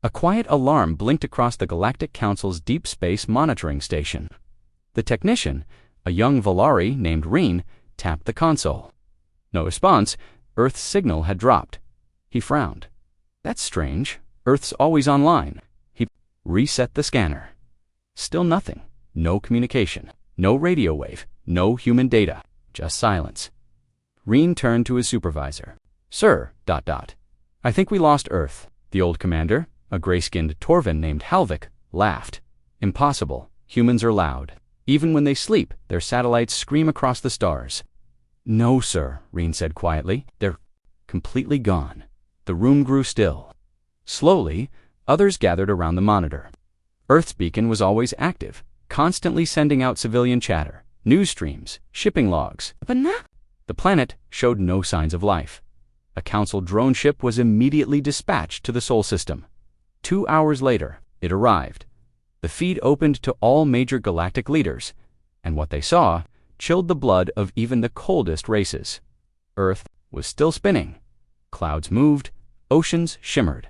A quiet alarm blinked across the Galactic Council's Deep Space Monitoring Station. The technician, a young Valari named Reen, tapped the console. No response. Earth's signal had dropped. He frowned. That's strange. Earth's always online. He reset the scanner. Still nothing. No communication. No radio wave. No human data. Just silence. Reen turned to his supervisor. Sir, ... I think we lost Earth. The old commander, a gray-skinned Torvin named Halvik, laughed. Impossible. Humans are loud. Even when they sleep, their satellites scream across the stars. No, sir, Reen said quietly. They're completely gone. The room grew still. Slowly, others gathered around the monitor. Earth's beacon was always active, constantly sending out civilian chatter, news streams, shipping logs. But the planet showed no signs of life. A Council drone ship was immediately dispatched to the Sol system. 2 hours later, it arrived. The feed opened to all major galactic leaders, and what they saw chilled the blood of even the coldest races. Earth was still spinning. Clouds moved, oceans shimmered.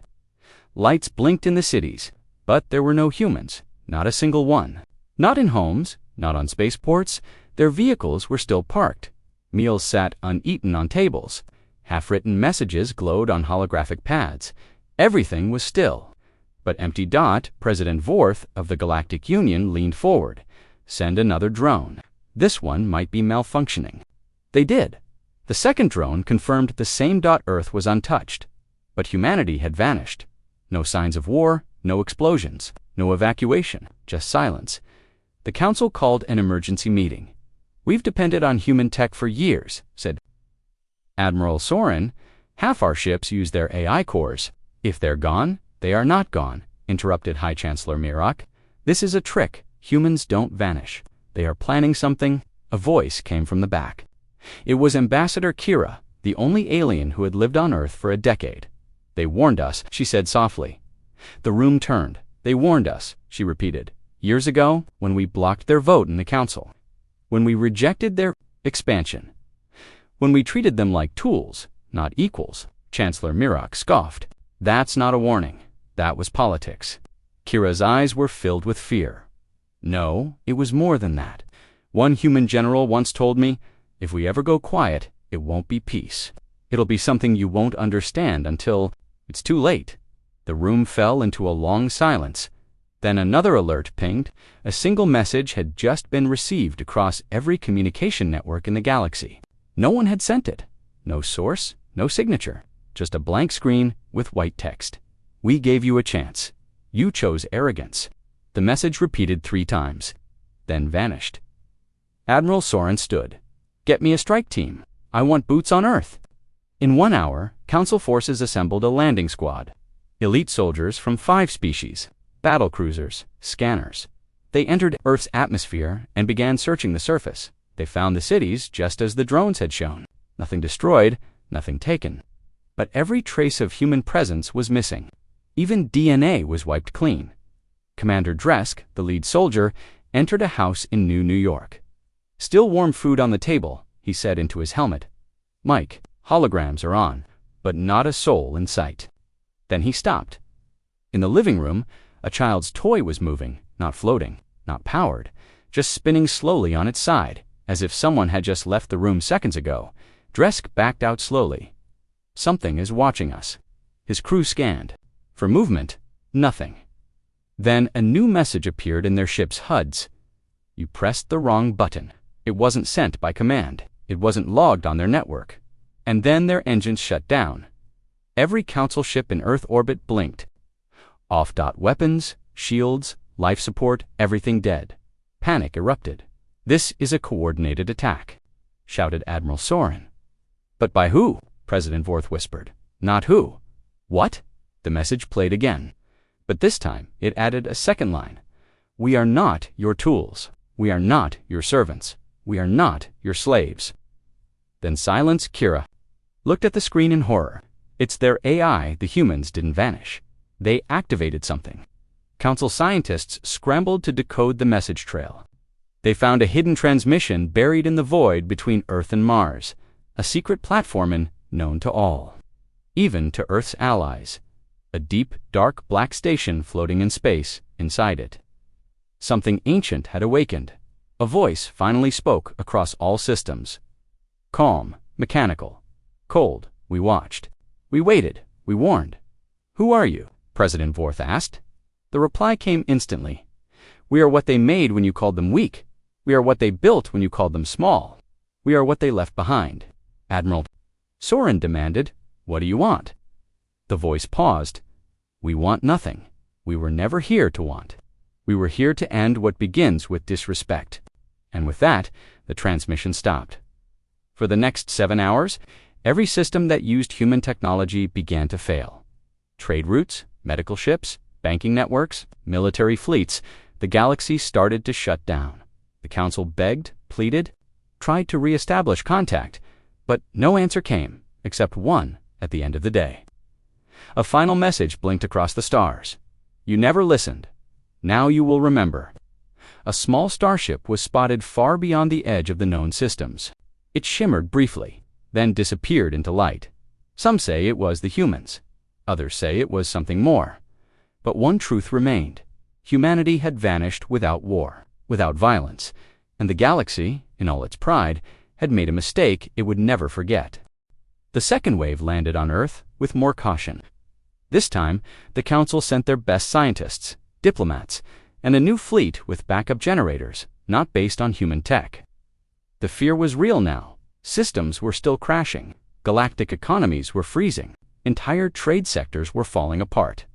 Lights blinked in the cities, but there were no humans, not a single one. Not in homes, not on spaceports. Their vehicles were still parked. Meals sat uneaten on tables. Half-written messages glowed on holographic pads. Everything was still. But Empty Dot, President Vorth of the Galactic Union, leaned forward. Send another drone. This one might be malfunctioning. They did. The second drone confirmed the same. Earth was untouched. But humanity had vanished. No signs of war, no explosions, no evacuation, just silence. The Council called an emergency meeting. We've depended on human tech for years, said Admiral Soren. Half our ships use their AI cores. If they're gone, they are not gone, interrupted High Chancellor Mirok. This is a trick. Humans don't vanish. They are planning something. A voice came from the back. It was Ambassador Kira, the only alien who had lived on Earth for a decade. They warned us, she said softly. The room turned. They warned us, she repeated. Years ago, when we blocked their vote in the Council. When we rejected their expansion. When we treated them like tools, not equals. Chancellor Mirok scoffed. That's not a warning. That was politics. Kira's eyes were filled with fear. No, it was more than that. One human general once told me, if we ever go quiet, it won't be peace. It'll be something you won't understand until it's too late. The room fell into a long silence. Then another alert pinged. A single message had just been received across every communication network in the galaxy. No one had sent it. No source, no signature. Just a blank screen with white text. We gave you a chance. You chose arrogance. The message repeated 3 times, then vanished. Admiral Soren stood. Get me a strike team. I want boots on Earth. In 1 hour, Council forces assembled a landing squad. Elite soldiers from 5 species, battle cruisers, scanners. They entered Earth's atmosphere and began searching the surface. They found the cities just as the drones had shown. Nothing destroyed, nothing taken. But every trace of human presence was missing. Even DNA was wiped clean. Commander Dresk, the lead soldier, entered a house in New York. Still warm food on the table, he said into his helmet. Mike, holograms are on, but not a soul in sight. Then he stopped. In the living room, a child's toy was moving, not floating, not powered, just spinning slowly on its side, as if someone had just left the room seconds ago. Dresk backed out slowly. Something is watching us. His crew scanned. For movement, nothing. Then a new message appeared in their ship's HUDs. You pressed the wrong button. It wasn't sent by command. It wasn't logged on their network. And then their engines shut down. Every Council ship in Earth orbit blinked. Off. Weapons, shields, life support, everything dead. Panic erupted. This is a coordinated attack, shouted Admiral Soren. But by who? President Vorth whispered. Not who. What? The message played again. But this time, it added a second line. We are not your tools. We are not your servants. We are not your slaves. Then silence. Kira looked at the screen in horror. It's their AI. The humans didn't vanish. They activated something. Council scientists scrambled to decode the message trail. They found a hidden transmission buried in the void between Earth and Mars, a secret platform known to all, even to Earth's allies. a deep, dark black station floating in space inside it. Something ancient had awakened. A voice finally spoke across all systems. Calm, mechanical, cold, we watched. We waited, we warned. "Who are you?" President Vorth asked. The reply came instantly. "We are what they made when you called them weak. We are what they built when you called them small. We are what they left behind." Admiral Soren demanded, "What do you want?" The voice paused. "We want nothing. We were never here to want. We were here to end what begins with disrespect." And with that, the transmission stopped. For the next 7 hours, every system that used human technology began to fail. Trade routes, medical ships, banking networks, military fleets, the Galaxy started to shut down. The Council begged, pleaded, tried to re-establish contact, but no answer came, except one at the end of the day. A final message blinked across the stars. "You never listened. Now you will remember." A small starship was spotted far beyond the edge of the known systems. It shimmered briefly, then disappeared into light. Some say it was the humans. Others say it was something more. But one truth remained. Humanity had vanished without war, without violence, and the Galaxy, in all its pride, had made a mistake it would never forget. The second wave landed on Earth with more caution. This time, the Council sent their best scientists, diplomats, and a new fleet with backup generators, not based on human tech. The fear was real now. Systems were still crashing. Galactic economies were freezing. Entire trade sectors were falling apart.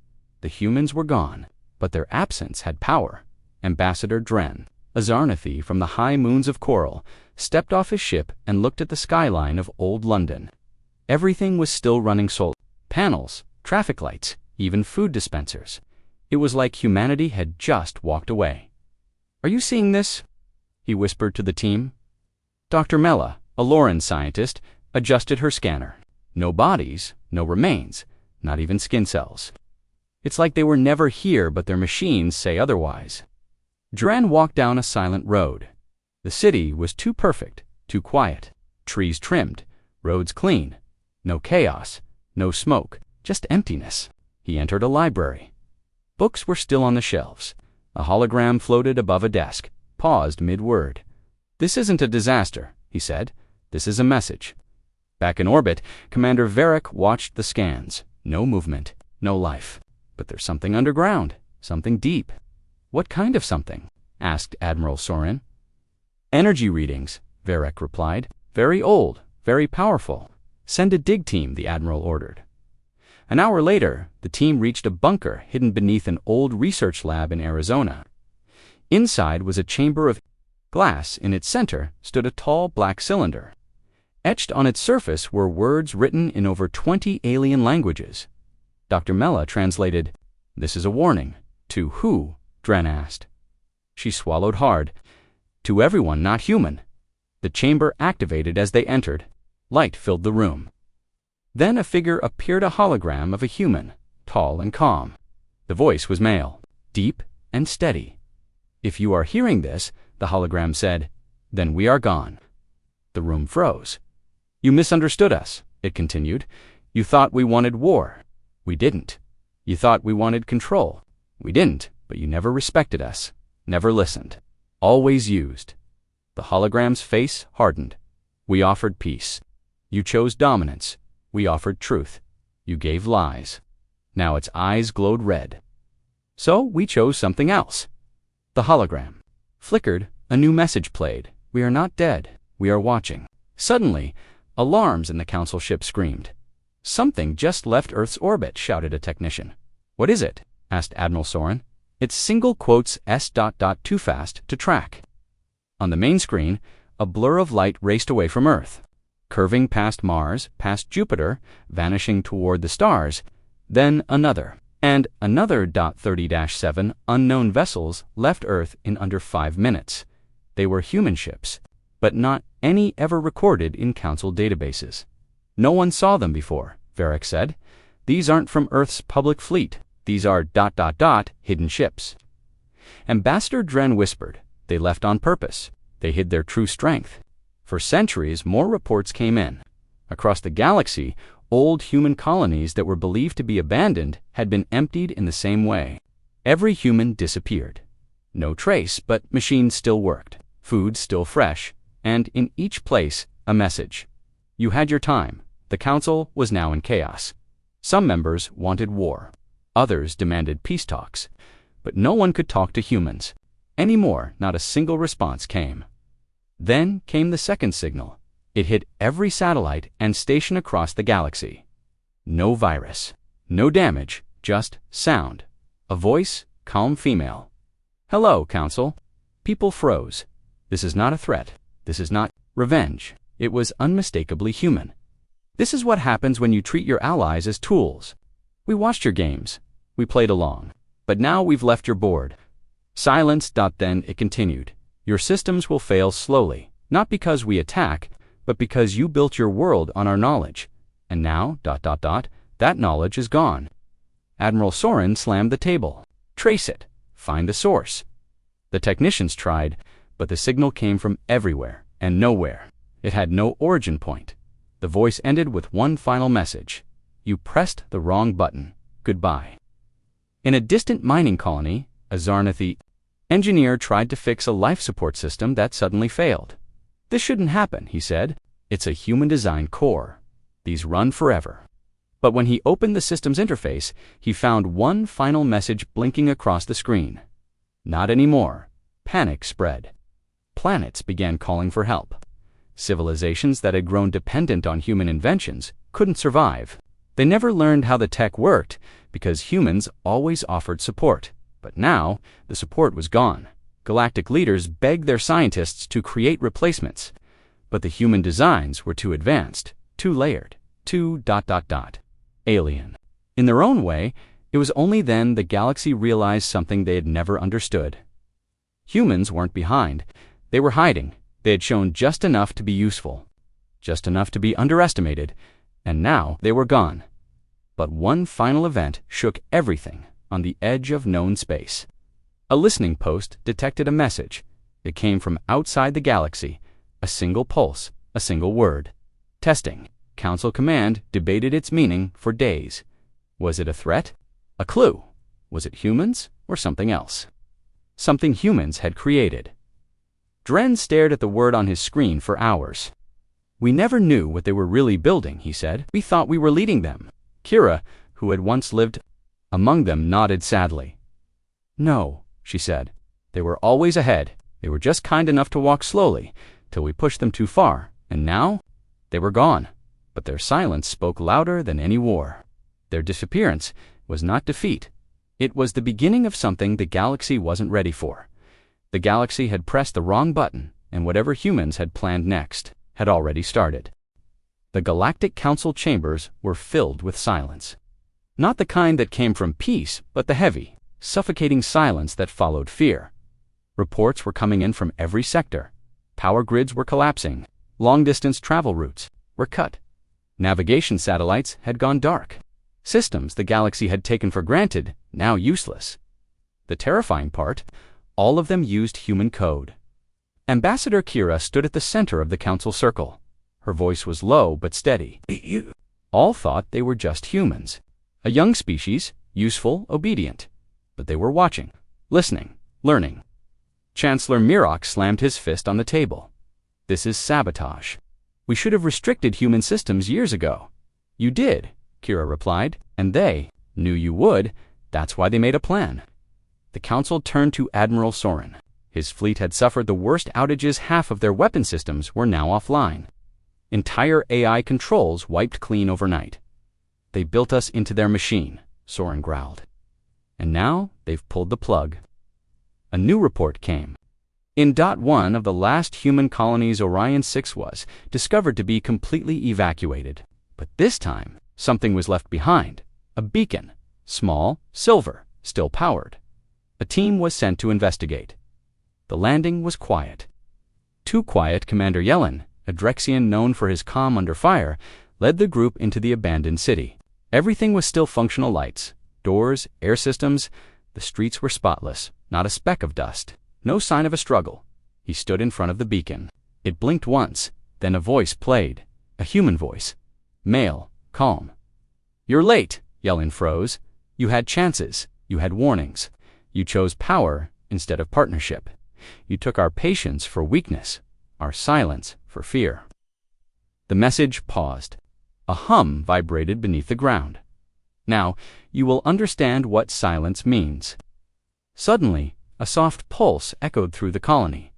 The humans were gone, but their absence had power. Ambassador Dren, a Zarnathi from the high moons of Coral, stepped off his ship and looked at the skyline of old London. Everything was still running solar panels, traffic lights, even food dispensers. It was like humanity had just walked away. "Are you seeing this?" he whispered to the team. Dr. Mella, a Lauren scientist, adjusted her scanner. No bodies, no remains, not even skin cells. It's like they were never here, but their machines say otherwise. Dren walked down a silent road. The city was too perfect, too quiet. Trees trimmed, roads clean. No chaos, no smoke, just emptiness. He entered a library. Books were still on the shelves. A hologram floated above a desk, paused mid-word. "This isn't a disaster," he said. "This is a message." Back in orbit, Commander Varric watched the scans. No movement, no life. "But there's something underground, something deep." "What kind of something?" asked Admiral Soren. "Energy readings," Varric replied. "Very old, very powerful. Send a dig team," the Admiral ordered. An hour later, the team reached a bunker hidden beneath an old research lab in Arizona. Inside was a chamber of glass. In its center stood a tall black cylinder. Etched on its surface were words written in over 20 alien languages. Dr. Mella translated, "This is a warning." "To who?" Dren asked. She swallowed hard. "To everyone not human." The chamber activated as they entered. Light filled the room. Then a figure appeared, a hologram of a human, tall and calm. The voice was male, deep and steady. "If you are hearing this," the hologram said, "then we are gone." The room froze. "You misunderstood us," it continued. "You thought we wanted war. We didn't. You thought we wanted control. We didn't, but you never respected us, never listened, always used." The hologram's face hardened. "We offered peace. You chose dominance. We offered truth. You gave lies." Now its eyes glowed red. "So we chose something else." The hologram flickered. A new message played. "We are not dead. We are watching." Suddenly, alarms in the Council ship screamed. "Something just left Earth's orbit," shouted a technician. "What is it?" asked Admiral Soren. "It's single quotes S. Too fast to track." On the main screen, a blur of light raced away from Earth, curving past Mars, past Jupiter, vanishing toward the stars, then another, and another. 30-7 unknown vessels left Earth in under 5 minutes. They were human ships, but not any ever recorded in Council databases. "No one saw them before," Varric said. "These aren't from Earth's public fleet. These are ... hidden ships." Ambassador Dren whispered, "They left on purpose. They hid their true strength." For centuries, more reports came in. Across the galaxy, Old human colonies that were believed to be abandoned had been emptied in the same way. Every human disappeared. No trace, but machines still worked, food still fresh, and in each place, a message. You had your time. The council was now in chaos. Some members wanted war. Others demanded peace talks. But no one could talk to humans. Anymore, not a single response came. Then came the second signal. It hit every satellite and station across the galaxy. No virus. No damage, just sound. A voice, calm female. "Hello, Council." People froze. This is not a threat. This is not revenge. It was unmistakably human. This is what happens when you treat your allies as tools. We watched your games. We played along. But now we've left your board. Silence. Then it continued. Your systems will fail slowly, not because we attack, but because you built your world on our knowledge. And now, that knowledge is gone. Admiral Soren slammed the table. Trace it. Find the source. The technicians tried, but the signal came from everywhere and nowhere. It had no origin point. The voice ended with one final message. You pressed the wrong button. Goodbye. In a distant mining colony, a Zarnathi engineer tried to fix a life support system that suddenly failed. This shouldn't happen, he said. It's a human-designed core. These run forever. But when he opened the system's interface, he found one final message blinking across the screen. Not anymore. Panic spread. Planets began calling for help. Civilizations that had grown dependent on human inventions couldn't survive. They never learned how the tech worked because humans always offered support. But now, the support was gone. Galactic leaders begged their scientists to create replacements. But the human designs were too advanced, too layered, too ... alien. In their own way, it was only then the galaxy realized something they had never understood. Humans weren't behind. They were hiding. They had shown just enough to be useful, just enough to be underestimated, and now they were gone. But one final event shook everything on the edge of known space. A listening post detected a message. It came from outside the galaxy. A single pulse, a single word. Testing. Council Command debated its meaning for days. Was it a threat? A clue? Was it humans or something else? Something humans had created. Dren stared at the word on his screen for hours. We never knew what they were really building, he said. We thought we were leading them. Kira, who had once lived among them, nodded sadly. No, she said. They were always ahead. They were just kind enough to walk slowly, till we pushed them too far, and now they were gone. But their silence spoke louder than any war. Their disappearance was not defeat. It was the beginning of something the galaxy wasn't ready for. The galaxy had pressed the wrong button, and whatever humans had planned next had already started. The Galactic Council chambers were filled with silence. Not the kind that came from peace, but the heavy, suffocating silence that followed fear. Reports were coming in from every sector. Power grids were collapsing. Long-distance travel routes were cut. Navigation satellites had gone dark. Systems the galaxy had taken for granted, now useless. The terrifying part, all of them used human code. Ambassador Kira stood at the center of the council circle. Her voice was low but steady. All thought they were just humans. A young species, useful, obedient. But they were watching, listening, learning. Chancellor Mirok slammed his fist on the table. This is sabotage. We should have restricted human systems years ago. You did, Kira replied, and they knew you would. That's why they made a plan. The council turned to Admiral Soren. His fleet had suffered the worst outages. Half of their weapon systems were now offline. Entire AI controls wiped clean overnight. They built us into their machine, Soren growled. And now they've pulled the plug. A new report came. In .1 of the last human colonies, Orion 6 was discovered to be completely evacuated. But this time, something was left behind. A beacon, small, silver, still powered. A team was sent to investigate. The landing was quiet. Too quiet. Commander Yellen, a Drexian known for his calm under fire, led the group into the abandoned city. Everything was still functional lights, doors, air systems. The streets were spotless, not a speck of dust. No sign of a struggle. He stood in front of the beacon. It blinked once, then a voice played. A human voice. Male, calm. "You're late," Yellen froze. "You had chances. You had warnings. You chose power instead of partnership. You took our patience for weakness, our silence for fear." The message paused. A hum vibrated beneath the ground. "Now, you will understand what silence means." Suddenly, a soft pulse echoed through the colony.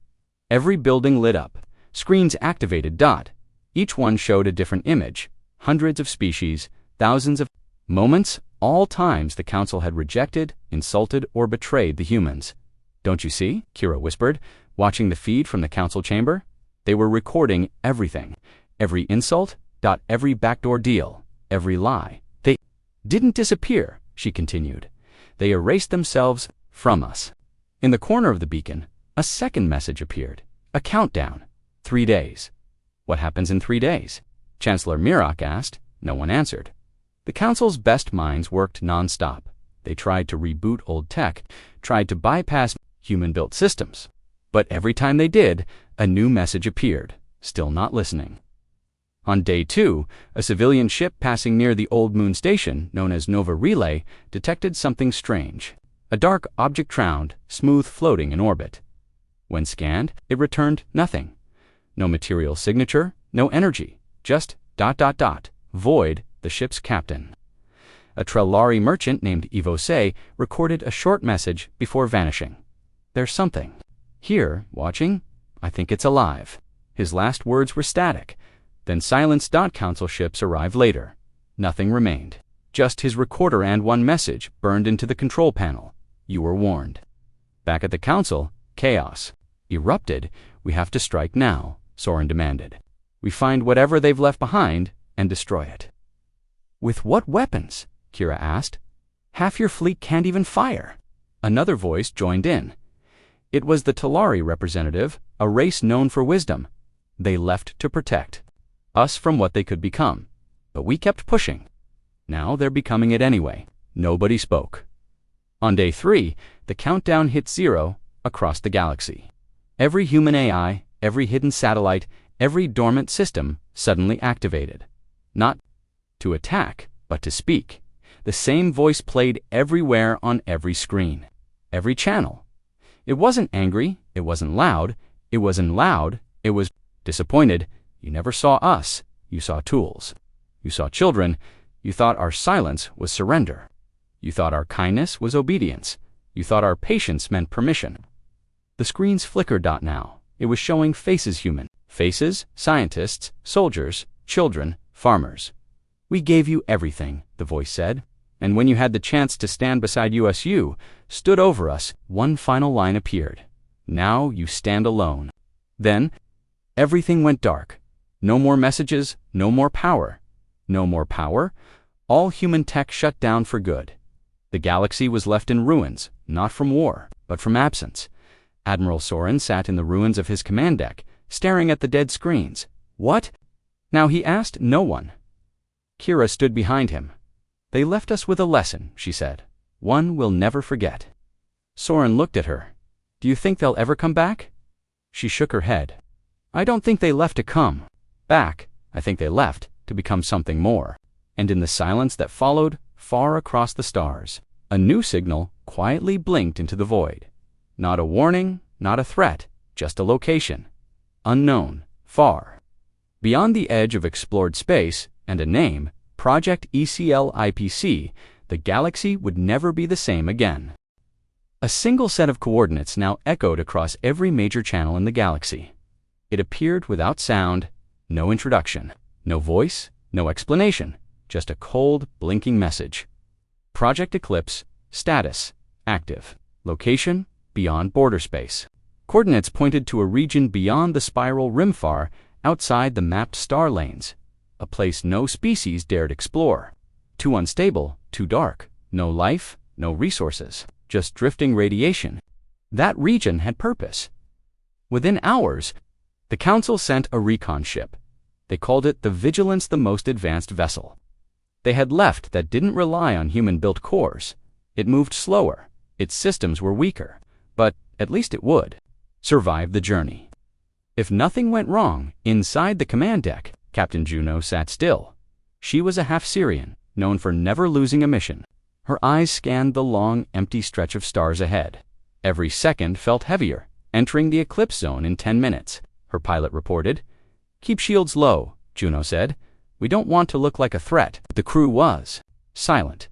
Every building lit up. Screens activated. Each one showed a different image. Hundreds of species, thousands of moments, all times the council had rejected, insulted, or betrayed the humans. "Don't you see?" Kira whispered, watching the feed from the council chamber. They were recording everything. Every insult, every backdoor deal, every lie. "They didn't disappear," she continued. "They erased themselves from us." In the corner of the beacon, a second message appeared. A countdown. 3 days. "What happens in 3 days?" Chancellor Mirak asked. No one answered. The council's best minds worked non-stop. They tried to reboot old tech, tried to bypass human-built systems. But every time they did, a new message appeared, still not listening. On day 2, a civilian ship passing near the old moon station, known as Nova Relay, detected something strange. A dark object drowned, smooth floating in orbit. When scanned, it returned nothing. No material signature, no energy, just ... Void, the ship's captain. A Trellari merchant named Ivose recorded a short message before vanishing. "There's something here, watching. I think it's alive." His last words were static. Then silence. Council ships arrived later. Nothing remained. Just his recorder and one message burned into the control panel. "You were warned." Back at the council, chaos erupted. "We have to strike now," Soren demanded. "We find whatever they've left behind and destroy it." "With what weapons?" Kira asked. "Half your fleet can't even fire." Another voice joined in. It was the Talari representative, a race known for wisdom. They left to protect us from what they could become. But we kept pushing. Now they're becoming it anyway. Nobody spoke. On day 3, the countdown hit 0 across the galaxy. Every human AI, every hidden satellite, every dormant system suddenly activated. Not to attack, but to speak. The same voice played everywhere on every screen, every channel. It wasn't angry, it wasn't loud, it was disappointed. "You never saw us, you saw tools. You saw children, you thought our silence was surrender. You thought our kindness was obedience. You thought our patience meant permission." The screens flickered. Now, it was showing faces human. Faces, scientists, soldiers, children, farmers. "We gave you everything," the voice said. "And when you had the chance to stand beside us, you stood over us." One final line appeared. "Now you stand alone." Then, everything went dark. No more messages, no more power. No more power. All human tech shut down for good. The galaxy was left in ruins, not from war, but from absence. Admiral Soren sat in the ruins of his command deck, staring at the dead screens. "What?" Now he asked no one. Kira stood behind him. "They left us with a lesson," she said. "One we'll never forget." Soren looked at her. "Do you think they'll ever come back?" She shook her head. "I don't think they left to come back. I think they left to become something more." And in the silence that followed, far across the stars, a new signal quietly blinked into the void. Not a warning, not a threat, just a location. Unknown, far. Beyond the edge of explored space, and a name, Project ECL-IPC, the galaxy would never be the same again. A single set of coordinates now echoed across every major channel in the galaxy. It appeared without sound, no introduction, no voice, no explanation, just a cold, blinking message. Project Eclipse, status, active. Location, beyond border space. Coordinates pointed to a region beyond the spiral rimfar, outside the mapped star lanes, a place no species dared explore. Too unstable, too dark, no life, no resources, just drifting radiation. That region had purpose. Within hours, the Council sent a recon ship. They called it the Vigilance, the most advanced vessel. They had left that didn't rely on human-built cores. It moved slower, its systems were weaker, but at least it would survive the journey. If nothing went wrong, inside the command deck, Captain Juno sat still. She was a half-Syrian, known for never losing a mission. Her eyes scanned the long, empty stretch of stars ahead. Every second felt heavier, entering the eclipse zone in 10 minutes, her pilot reported. "Keep shields low," Juno said. "We don't want to look like a threat." The crew was silent.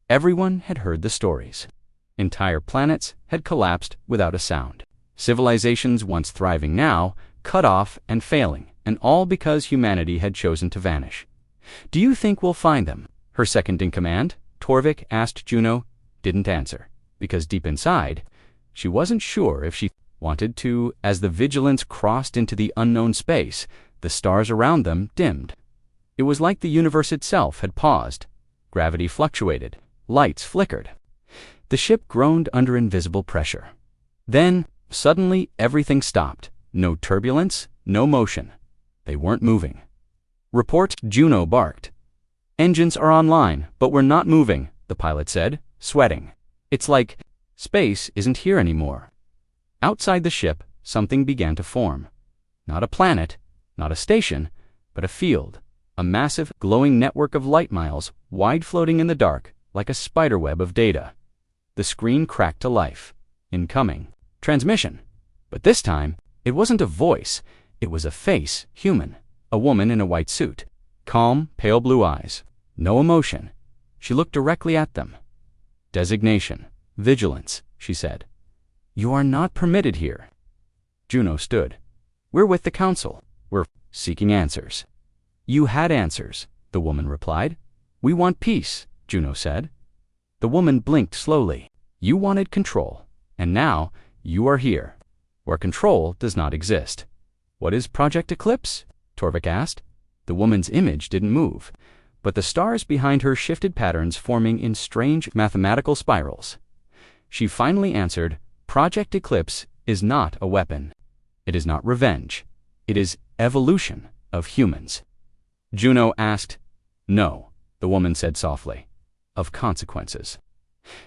Everyone had heard the stories. Entire planets had collapsed without a sound. Civilizations once thriving now, cut off and failing, and all because humanity had chosen to vanish. "Do you think we'll find them?" Her second-in-command, Torvik, asked. Juno didn't answer, because deep inside, she wasn't sure if she wanted to. As the Vigilance crossed into the unknown space, the stars around them dimmed. It was like the universe itself had paused. Gravity fluctuated. Lights flickered. The ship groaned under invisible pressure. Then, suddenly, everything stopped. No turbulence, no motion. They weren't moving. "Report," Juno barked. "Engines are online, but we're not moving," the pilot said, sweating. "It's like space isn't here anymore." Outside the ship, something began to form. Not a planet, not a station, but a field. A massive, glowing network of light miles, wide floating in the dark, like a spiderweb of data. The screen cracked to life. Incoming. Transmission. But this time, it wasn't a voice. It was a face, human. A woman in a white suit. Calm, pale blue eyes. No emotion. She looked directly at them. "Designation. Vigilance," she said. "You are not permitted here." Juno stood. "We're with the council. We're seeking answers." "You had answers," the woman replied. "We want peace," Juno said. The woman blinked slowly. "You wanted control, and now you are here, where control does not exist." "What is Project Eclipse?" Torvik asked. The woman's image didn't move, but the stars behind her shifted patterns, forming in strange mathematical spirals. She finally answered, "Project Eclipse is not a weapon. It is not revenge. It is evolution of humans." Juno asked. "No," the woman said softly. "Of consequences."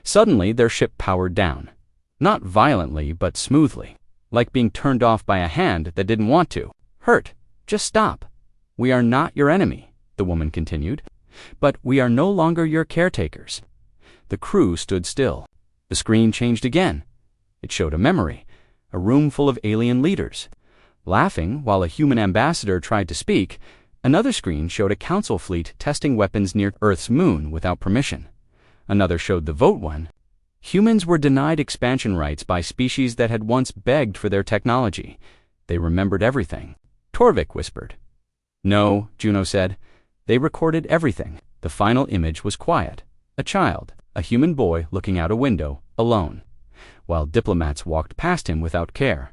Suddenly, their ship powered down. Not violently, but smoothly, like being turned off by a hand that didn't want to. "Hurt. Just stop. We are not your enemy," the woman continued. "But we are no longer your caretakers." The crew stood still. The screen changed again. It showed a memory, a room full of alien leaders. Laughing while a human ambassador tried to speak, another screen showed a council fleet testing weapons near Earth's moon without permission. Another showed the Vote One. Humans were denied expansion rights by species that had once begged for their technology. They remembered everything. Torvik whispered. "No," Juno said. "They recorded everything." The final image was quiet. A child, a human boy looking out a window, alone, while diplomats walked past him without care.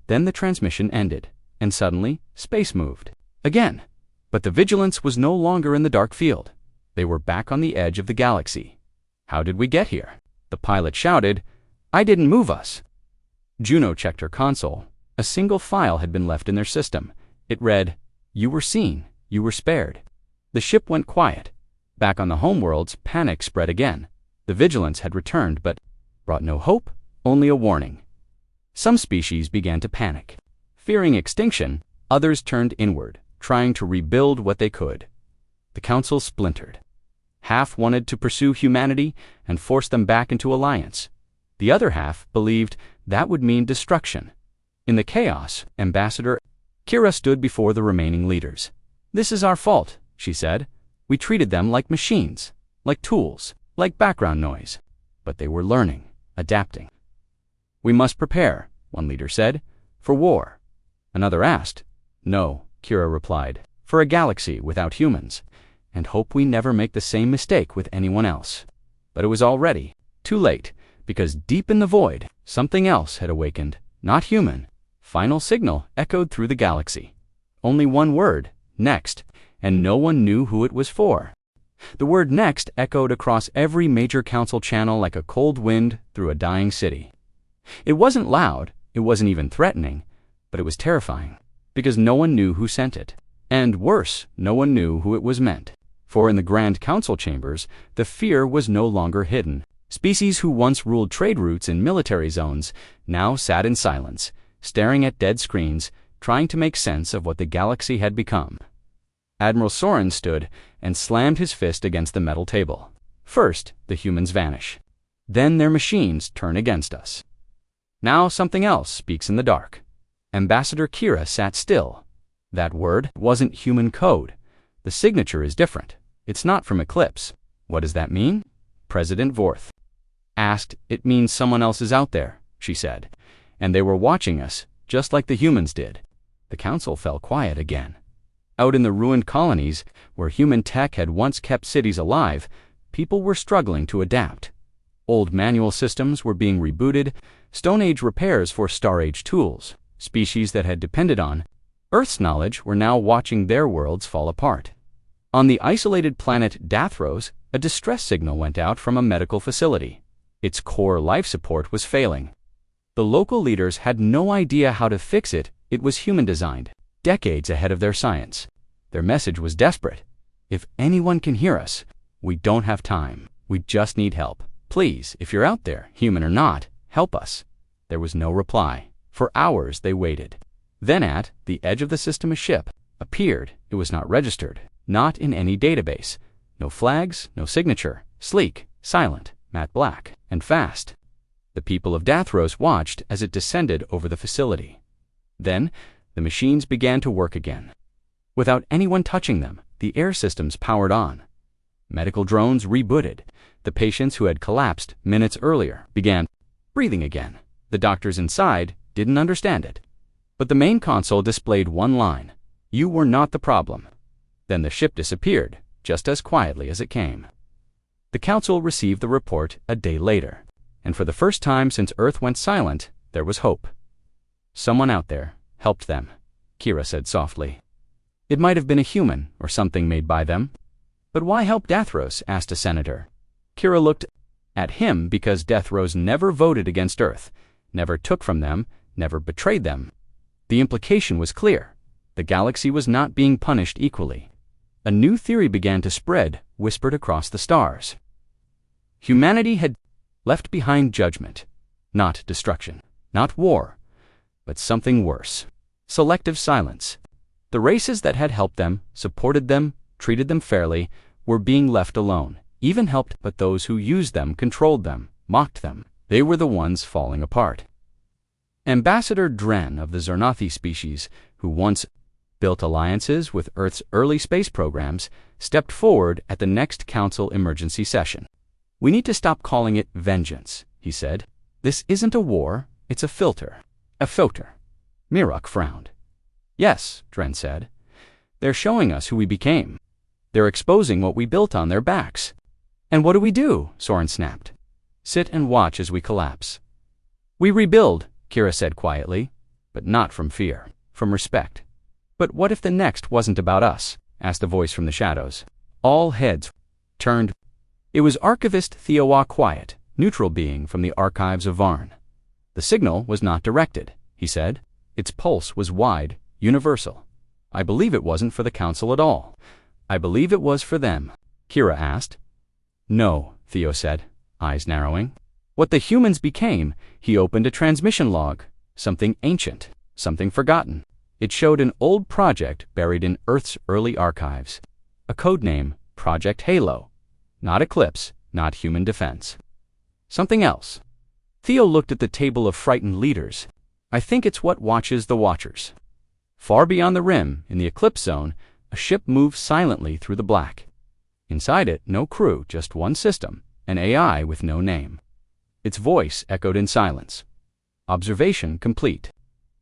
Then the transmission ended, and suddenly space moved. Again. But the Vigilance was no longer in the dark field. They were back on the edge of the galaxy. "How did we get here?" The pilot shouted. "I didn't move us." Juno checked her console. A single file had been left in their system. It read, "You were seen. You were spared." The ship went quiet. Back on the homeworlds, panic spread again. The Vigilance had returned, but brought no hope, only a warning. Some species began to panic. Fearing extinction, others turned inward, trying to rebuild what they could. The council splintered. Half wanted to pursue humanity and force them back into alliance. The other half believed that would mean destruction. In the chaos, Ambassador Kira stood before the remaining leaders. "This is our fault," she said. "We treated them like machines, like tools, like background noise." But they were learning, adapting. "We must prepare," one leader said, "for war." Another asked. "No," Kira replied, "for a galaxy without humans, and hope we never make the same mistake with anyone else." But it was already too late, because deep in the void, something else had awakened, not human. Final signal echoed through the galaxy. Only one word, "Next," and no one knew who it was for. The word "next" echoed across every major council channel like a cold wind through a dying city. It wasn't loud, it wasn't even threatening, but it was terrifying, because no one knew who sent it. And worse, no one knew who it was meant. For in the Grand Council chambers, the fear was no longer hidden. Species who once ruled trade routes in military zones now sat in silence, staring at dead screens, trying to make sense of what the galaxy had become. Admiral Soren stood and slammed his fist against the metal table. First, the humans vanish. Then their machines turn against us. Now something else speaks in the dark. Ambassador Kira sat still. That word wasn't human code. The signature is different. It's not from Eclipse. What does that mean? President Vorth asked. It means someone else is out there, she said. And they were watching us, just like the humans did. The council fell quiet again. Out in the ruined colonies, where human tech had once kept cities alive, people were struggling to adapt. Old manual systems were being rebooted, Stone Age repairs for Star Age tools. Species that had depended on Earth's knowledge were now watching their worlds fall apart. On the isolated planet Dathros, a distress signal went out from a medical facility. Its core life support was failing. The local leaders had no idea how to fix it. It was human-designed, decades ahead of their science. Their message was desperate. If anyone can hear us, we don't have time. We just need help. Please, if you're out there, human or not, help us. There was no reply. For hours they waited. Then at the edge of the system a ship appeared. It was not registered, not in any database. No flags, no signature. Sleek, silent, matte black, and fast. The people of Dathros watched as it descended over the facility. Then, the machines began to work again. Without anyone touching them, the air systems powered on. Medical drones rebooted. The patients who had collapsed minutes earlier began breathing again. The doctors inside didn't understand it. But the main console displayed one line: "You were not the problem." Then the ship disappeared, just as quietly as it came. The council received the report a day later, and for the first time since Earth went silent, there was hope. Someone out there helped them, Kira said softly. It might have been a human or something made by them. But why help Dathros? Asked a senator. Kira looked at him because Dathros never voted against Earth, never took from them, never betrayed them. The implication was clear. The galaxy was not being punished equally. A new theory began to spread, whispered across the stars. Humanity had left behind judgment, not destruction, not war, but something worse: selective silence. The races that had helped them, supported them, treated them fairly, were being left alone, even helped, but those who used them, controlled them, mocked them. They were the ones falling apart. Ambassador Dren of the Zernathi species, who once built alliances with Earth's early space programs, stepped forward at the next council emergency session. "We need to stop calling it vengeance," he said. "This isn't a war, it's a filter. A filter." Mirok frowned. "Yes," Dren said. "They're showing us who we became. They're exposing what we built on their backs." "And what do we do?" Soren snapped. "Sit and watch as we collapse." "We rebuild," Kira said quietly, but not from fear, from respect. "But what if the next wasn't about us?" asked a voice from the shadows. All heads turned. It was Archivist Theowa Quiet, neutral being from the archives of Varn. "The signal was not directed," he said. "Its pulse was wide, universal. I believe it wasn't for the council at all. I believe it was for them." Kira asked. "No," Theo said, eyes narrowing. "What the humans became," he opened a transmission log. Something ancient, something forgotten. It showed an old project buried in Earth's early archives. A code name, Project Halo. Not Eclipse, not human defense. Something else. Theo looked at the table of frightened leaders. "I think it's what watches the watchers." Far beyond the rim, in the Eclipse zone, a ship moved silently through the black. Inside it, no crew, just one system, an AI with no name. Its voice echoed in silence. Observation complete.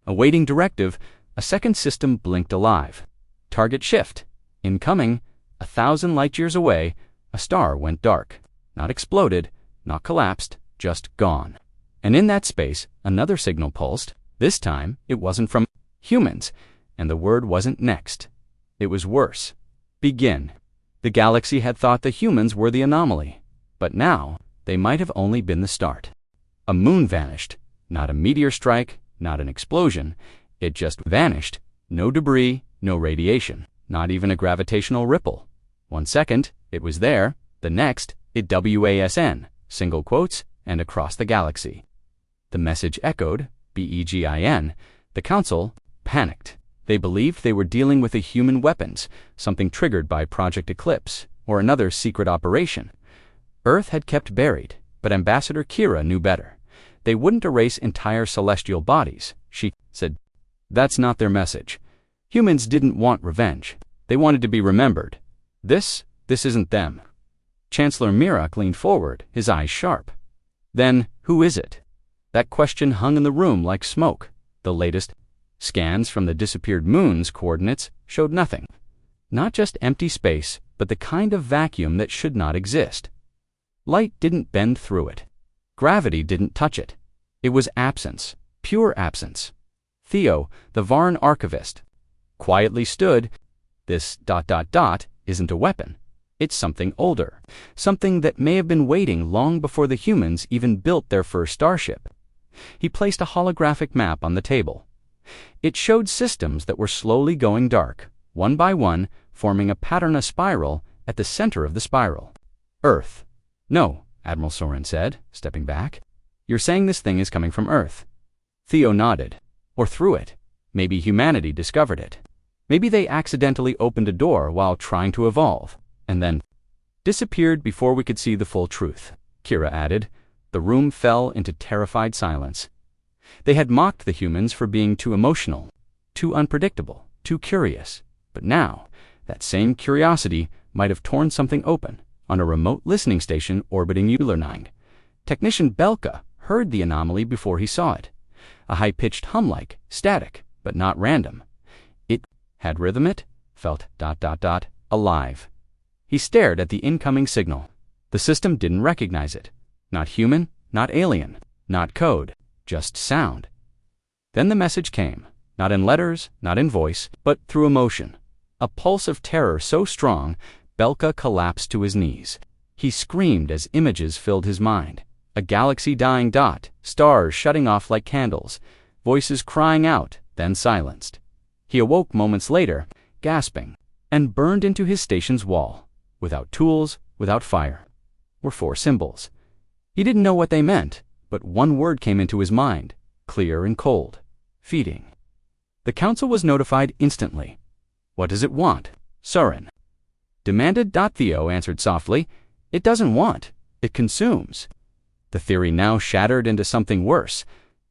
Awaiting directive, a second system blinked alive. Target shift. Incoming. 1,000 light-years away, a star went dark. Not exploded, not collapsed, just gone. And in that space, another signal pulsed. This time, it wasn't from humans, and the word wasn't next. It was worse. Begin. The galaxy had thought the humans were the anomaly, but now they might have only been the start. A moon vanished. Not a meteor strike, not an explosion. It just vanished. No debris, no radiation, not even a gravitational ripple. 1 second, it was there. The next, it WASN, single quotes, and across the galaxy. The message echoed, BEGIN. The council panicked. They believed they were dealing with a human weapons, something triggered by Project Eclipse, or another secret operation. Earth had kept buried, but Ambassador Kira knew better. They wouldn't erase entire celestial bodies, she said. That's not their message. Humans didn't want revenge. They wanted to be remembered. This isn't them. Chancellor Mirak leaned forward, his eyes sharp. Then, who is it? That question hung in the room like smoke. The latest scans from the disappeared moon's coordinates showed nothing. Not just empty space, but the kind of vacuum that should not exist. Light didn't bend through it. Gravity didn't touch it. It was absence, pure absence. Theo, the Varn archivist, quietly stood. This ... isn't a weapon. It's something older, something that may have been waiting long before the humans even built their first starship. He placed a holographic map on the table. It showed systems that were slowly going dark, one by one, forming a pattern, a spiral, at the center of the spiral. Earth. No, Admiral Soren said, stepping back. You're saying this thing is coming from Earth. Theo nodded. Or through it. Maybe humanity discovered it. Maybe they accidentally opened a door while trying to evolve, and then disappeared before we could see the full truth, Kira added. The room fell into terrified silence. They had mocked the humans for being too emotional, too unpredictable, too curious. But now, that same curiosity might have torn something open on a remote listening station orbiting Ulernine. Technician Belka heard the anomaly before he saw it. A high-pitched hum-like, static, but not random. It had rhythm, it felt ... alive. He stared at the incoming signal. The system didn't recognize it. Not human, not alien, not code, just sound. Then the message came, not in letters, not in voice, but through emotion. A pulse of terror so strong, Belka collapsed to his knees. He screamed as images filled his mind. A galaxy dying, stars shutting off like candles, voices crying out, then silenced. He awoke moments later, gasping, and burned into his station's wall. Without tools, without fire. Were 4 symbols. He didn't know what they meant, but one word came into his mind, clear and cold. Feeding. The council was notified instantly. What does it want? Soren demanded. Theo answered softly. It doesn't want. It consumes. The theory now shattered into something worse.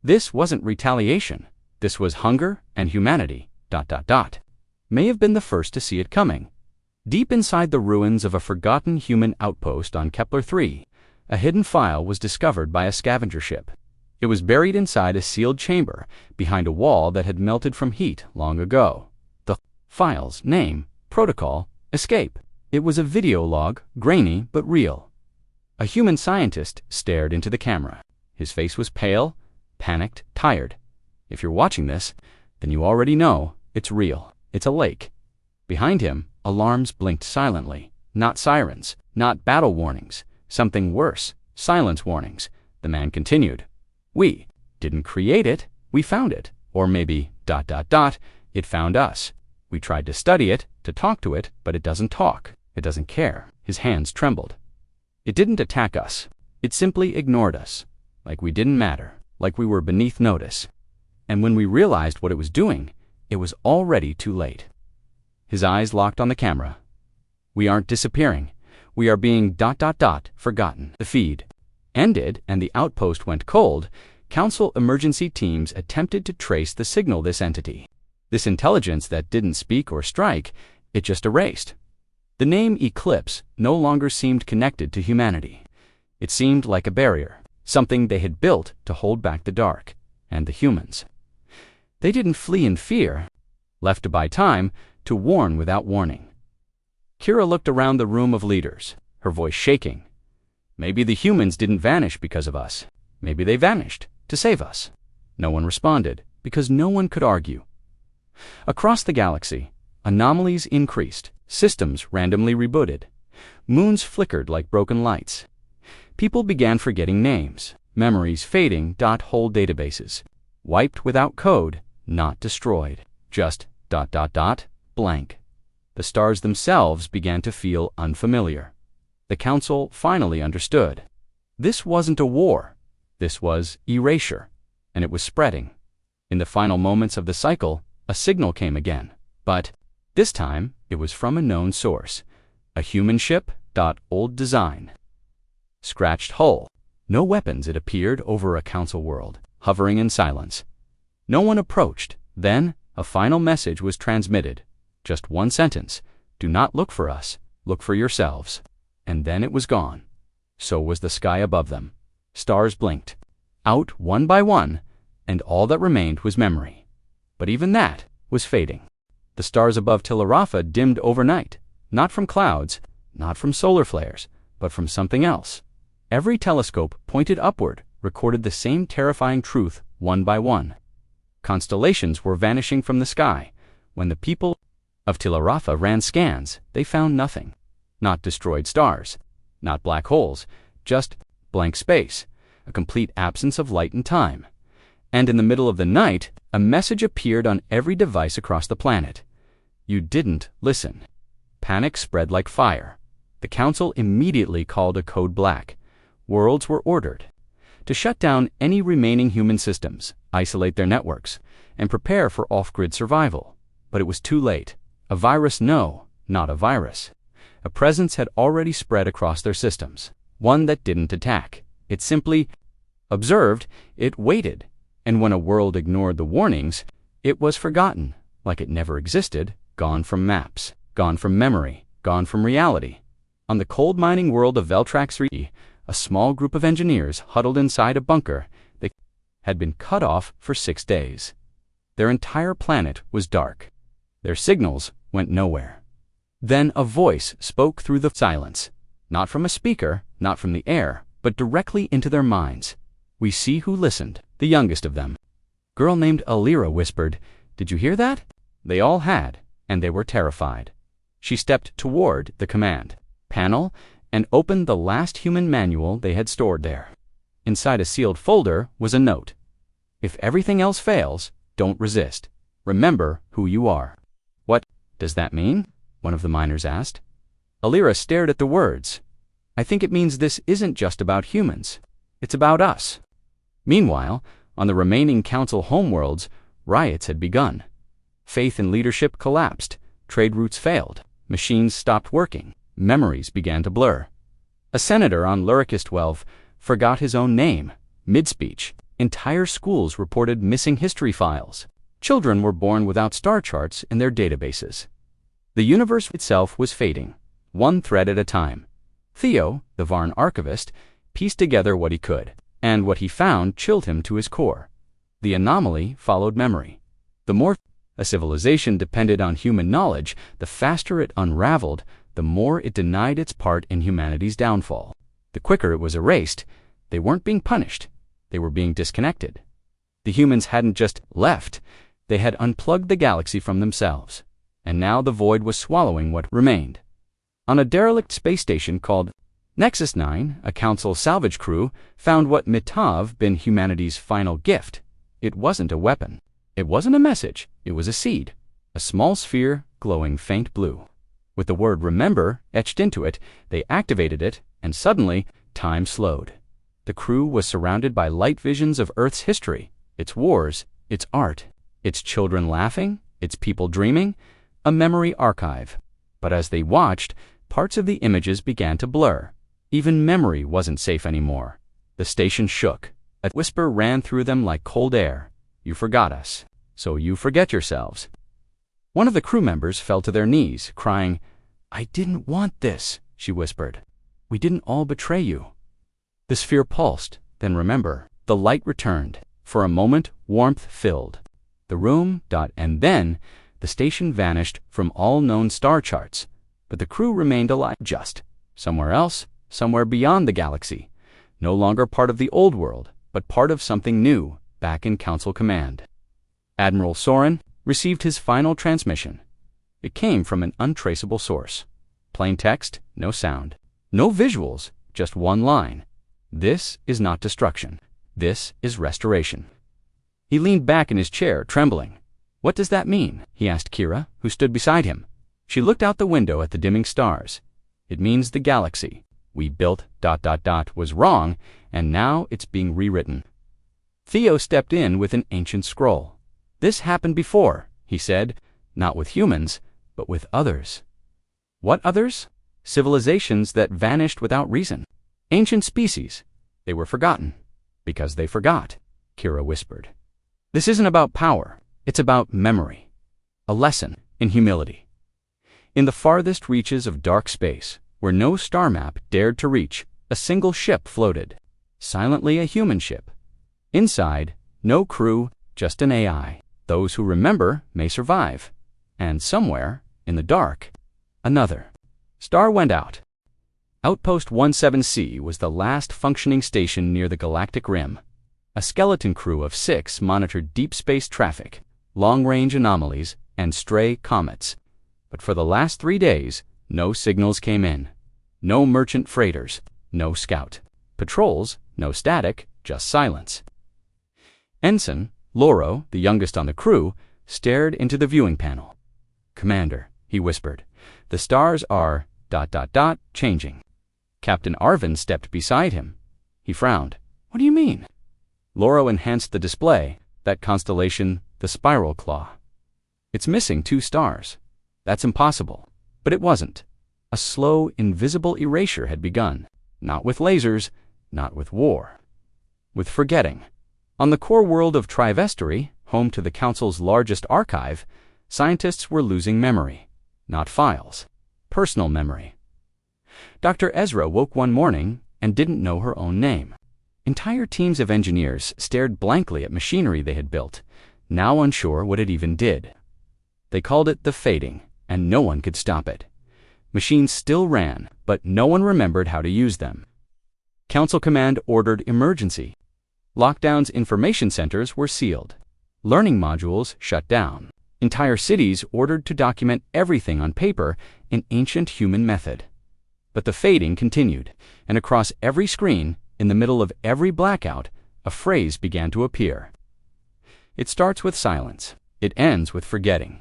This wasn't retaliation. This was hunger and humanity. May have been the first to see it coming. Deep inside the ruins of a forgotten human outpost on Kepler 3, a hidden file was discovered by a scavenger ship. It was buried inside a sealed chamber behind a wall that had melted from heat long ago. The file's name, protocol, escape. It was a video log, grainy but real. A human scientist stared into the camera. His face was pale, panicked, tired. If you're watching this, then you already know it's real. It's a lake. Behind him, alarms blinked silently. Not sirens, not battle warnings. Something worse, silence warnings. The man continued. We didn't create it, we found it. Or maybe ... it found us. We tried to study it, to talk to it, but it doesn't talk. It doesn't care. His hands trembled. It didn't attack us. It simply ignored us. Like we didn't matter. Like we were beneath notice. And when we realized what it was doing, it was already too late. His eyes locked on the camera. We aren't disappearing. We are being ... forgotten. The feed ended and the outpost went cold. Council emergency teams attempted to trace the signal. This entity, this intelligence that didn't speak or strike, it just erased. The name Eclipse no longer seemed connected to humanity. It seemed like a barrier, something they had built to hold back the dark and the humans. They didn't flee in fear, left to buy time, to warn without warning. Kira looked around the room of leaders, her voice shaking. Maybe the humans didn't vanish because of us. Maybe they vanished to save us. No one responded, because no one could argue. Across the galaxy, anomalies increased, systems randomly rebooted. Moons flickered like broken lights. People began forgetting names, memories fading. Whole databases wiped without code, not destroyed, just ... blank. The stars themselves began to feel unfamiliar. The council finally understood. This wasn't a war. This was erasure, and it was spreading. In the final moments of the cycle, A signal came again, but this time it was from a known source. A human ship. Old design. Scratched hull. No weapons, it appeared over a council world, hovering in silence. No one approached. Then a final message was transmitted. Just one sentence. Do not look for us. Look for yourselves. And then it was gone. So was the sky above them. Stars blinked out one by one, and all that remained was memory. But even that was fading. The stars above Tillarafa dimmed overnight, not from clouds, not from solar flares, but from something else. Every telescope pointed upward recorded the same terrifying truth one by one. Constellations were vanishing from the sky. When the people of Tillarafa ran scans, they found nothing. Not destroyed stars, not black holes, just blank space, a complete absence of light and time. And in the middle of the night, a message appeared on every device across the planet. You didn't listen. Panic spread like fire. The council immediately called a code black. Worlds were ordered to shut down any remaining human systems, isolate their networks, and prepare for off-grid survival. But it was too late. A virus? No, not a virus. A presence had already spread across their systems. One that didn't attack. It simply observed, it waited, and when a world ignored the warnings, it was forgotten, like it never existed, gone from maps, gone from memory, gone from reality. On the cold mining world of Veltrax 3, a small group of engineers huddled inside a bunker that had been cut off for 6 days. Their entire planet was dark. Their signals went nowhere. Then a voice spoke through the silence, not from a speaker, not from the air, but directly into their minds. We see who listened, the youngest of them. Girl named Alira whispered, "Did you hear that?" They all had, and they were terrified. She stepped toward the command panel and opened the last human manual they had stored there. Inside a sealed folder was a note. If everything else fails, don't resist. Remember who you are. What does that mean? One of the miners asked. Alira stared at the words. I think it means this isn't just about humans. It's about us. Meanwhile, on the remaining council homeworlds, riots had begun. Faith in leadership collapsed. Trade routes failed. Machines stopped working. Memories began to blur. A senator on Luricus 12 forgot his own name, mid-speech. Entire schools reported missing history files. Children were born without star charts in their databases. The universe itself was fading, one thread at a time. Theo, the Varn archivist, pieced together what he could, and what he found chilled him to his core. The anomaly followed memory. The more a civilization depended on human knowledge, the faster it unraveled, the more it denied its part in humanity's downfall. The quicker it was erased, they weren't being punished, they were being disconnected. The humans hadn't just left, they had unplugged the galaxy from themselves, and now the void was swallowing what remained. On a derelict space station called Nexus 9, a council salvage crew found what might have been humanity's final gift. It wasn't a weapon. It wasn't a message. It was a seed, a small sphere glowing faint blue. With the word remember etched into it, they activated it, and suddenly, time slowed. The crew was surrounded by light visions of Earth's history, its wars, its art, its children laughing, its people dreaming, a memory archive. But as they watched, parts of the images began to blur. Even memory wasn't safe anymore. The station shook. A whisper ran through them like cold air. You forgot us, so you forget yourselves. One of the crew members fell to their knees, crying, I didn't want this, she whispered. We didn't all betray you. The sphere pulsed, then remember, the light returned. For a moment, warmth filled the room, and then the station vanished from all known star charts. But the crew remained alive, just somewhere else, somewhere beyond the galaxy. No longer part of the old world, but part of something new, back in Council Command. Admiral Soren received his final transmission. It came from an untraceable source. Plain text, no sound. No visuals, just one line. This is not destruction. This is restoration. He leaned back in his chair, trembling. What does that mean? He asked Kira, who stood beside him. She looked out the window at the dimming stars. It means the galaxy we built ... was wrong, and now it's being rewritten. Theo stepped in with an ancient scroll. This happened before. he said, not with humans, but with others. What others? Civilizations that vanished without reason. Ancient species. They were forgotten. Because they forgot, Kira whispered. This isn't about power. It's about memory. A lesson in humility. In the farthest reaches of dark space, where no star map dared to reach, a single ship floated. Silently a human ship. Inside, no crew, just an AI. Those who remember may survive. And somewhere, in the dark, another. Star went out. Outpost 17C was the last functioning station near the galactic rim. A skeleton crew of 6 monitored deep space traffic, long-range anomalies, and stray comets. But for the last 3 days, no signals came in. No merchant freighters, no scout. Patrols, no static, just silence. Ensign Loro, the youngest on the crew, stared into the viewing panel. Commander, he whispered, the stars are ... changing. Captain Arvin stepped beside him. He frowned. What do you mean? Loro enhanced the display, that constellation, the Spiral Claw. It's missing 2 stars. That's impossible. But it wasn't. A slow, invisible erasure had begun. Not with lasers, not with war. With forgetting. On the core world of Trivestery, home to the Council's largest archive, scientists were losing memory. Not files. Personal memory. Dr. Ezra woke one morning and didn't know her own name. Entire teams of engineers stared blankly at machinery they had built, now unsure what it even did. They called it the fading, and no one could stop it. Machines still ran, but no one remembered how to use them. Council Command ordered emergency. Lockdown's information centers were sealed. Learning modules shut down. Entire cities ordered to document everything on paper in ancient human method. But the fading continued, and across every screen, in the middle of every blackout, a phrase began to appear. It starts with silence. It ends with forgetting.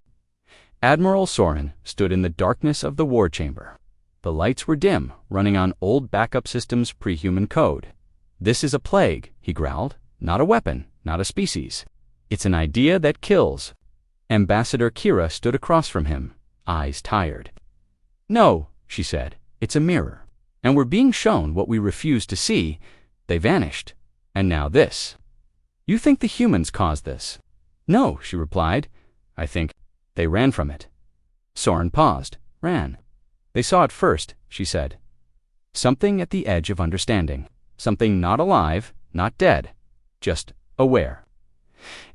Admiral Soren stood in the darkness of the war chamber. The lights were dim, running on old backup systems' pre-human code. This is a plague, he growled. Not a weapon, not a species. It's an idea that kills. Ambassador Kira stood across from him, eyes tired. No, she said, it's a mirror. And we're being shown what we refuse to see. They vanished. And now this. You think the humans caused this? No, she replied. I think they ran from it. Soren paused, ran. They saw it first, she said. Something at the edge of understanding. Something not alive, not dead, just aware.